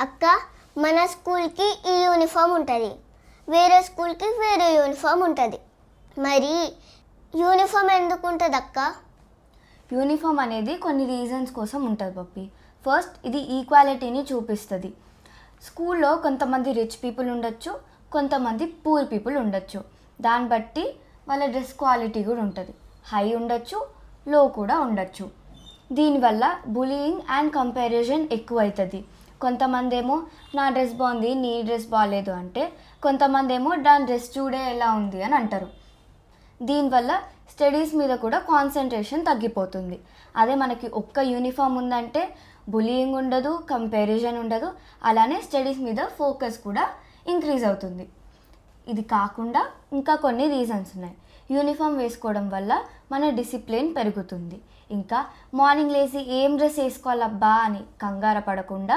అక్క, మన స్కూల్కి ఈ యూనిఫామ్ ఉంటుంది, వేరే స్కూల్కి వేరే యూనిఫామ్ ఉంటుంది. మరి యూనిఫామ్ ఎందుకు ఉంటుంది అక్క? యూనిఫామ్ అనేది కొన్ని రీజన్స్ కోసం ఉంటుంది పప్పి. ఫస్ట్, ఇది ఈక్వాలిటీని చూపిస్తుంది. స్కూల్లో కొంతమంది రిచ్ పీపుల్ ఉండొచ్చు, కొంతమంది పూర్ పీపుల్ ఉండొచ్చు. దాన్ని బట్టి వాళ్ళ డ్రెస్ క్వాలిటీ కూడా ఉంటుంది. హై ఉండొచ్చు, లో కూడా ఉండొచ్చు. దీనివల్ల బులియింగ్ అండ్ కంపారిజన్ ఎక్కువ అవుతుంది. కొంతమంది ఏమో నా డ్రెస్ బాగుంది, నీ డ్రెస్ బాగాలేదు అంటే, కొంతమంది ఏమో దాని డ్రెస్ చూడే ఎలా ఉంది అని అంటారు. దీనివల్ల స్టడీస్ మీద కూడా కాన్సన్ట్రేషన్ తగ్గిపోతుంది. అదే మనకి ఒక్క యూనిఫామ్ ఉందంటే బులియింగ్ ఉండదు, కంపారిజన్ ఉండదు, అలానే స్టడీస్ మీద ఫోకస్ కూడా ఇంక్రీజ్ అవుతుంది. ఇది కాకుండా ఇంకా కొన్ని రీజన్స్ ఉన్నాయి. యూనిఫామ్ వేసుకోవడం వల్ల మన డిసిప్లిన్ పెరుగుతుంది. ఇంకా మార్నింగ్ లేచి ఏం డ్రెస్ వేసుకోవాలబ్బా అని కంగారు పడకుండా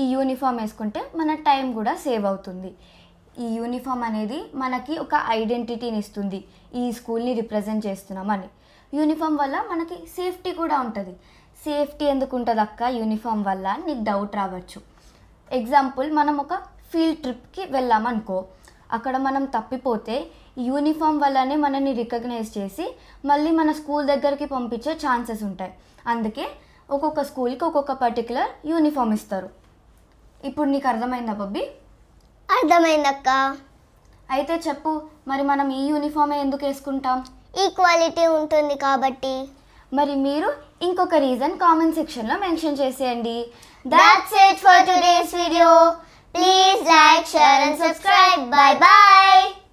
ఈ యూనిఫామ్ వేసుకుంటే మన టైం కూడా సేవ్ అవుతుంది. ఈ యూనిఫామ్ అనేది మనకి ఒక ఐడెంటిటీని ఇస్తుంది, ఈ స్కూల్ని రిప్రజెంట్ చేస్తున్నామని. యూనిఫామ్ వల్ల మనకి సేఫ్టీ కూడా ఉంటుంది. సేఫ్టీ ఎందుకు ఉంటుంది అక్క యూనిఫామ్ వల్ల నీకు డౌట్ రావచ్చు. ఎగ్జాంపుల్, మనం ఒక ఫీల్డ్ ట్రిప్కి వెళ్ళామనుకో, అక్కడ మనం తప్పిపోతే యూనిఫామ్ వల్లనే మనల్ని రికగ్నైజ్ చేసి మళ్ళీ మన స్కూల్ దగ్గరికి పంపించే ఛాన్సెస్ ఉంటాయి. అందుకే ఒక్కొక్క స్కూల్కి ఒక్కొక్క పర్టికులర్ యూనిఫామ్ ఇస్తారు. ఇప్పుడు నీకు అర్థమైందా బబ్బీ? అర్థమైందక్క. అయితే చెప్పు, మరి మనం ఈ యూనిఫామే ఎందుకు వేసుకుంటాం? ఈక్వాలిటీ ఉంటుంది కాబట్టి. మరి మీరు ఇంకొక రీజన్ కామెంట్ సెక్షన్లో మెన్షన్ చేసేయండి. That's it for today's video. Please like, share and subscribe. Bye bye.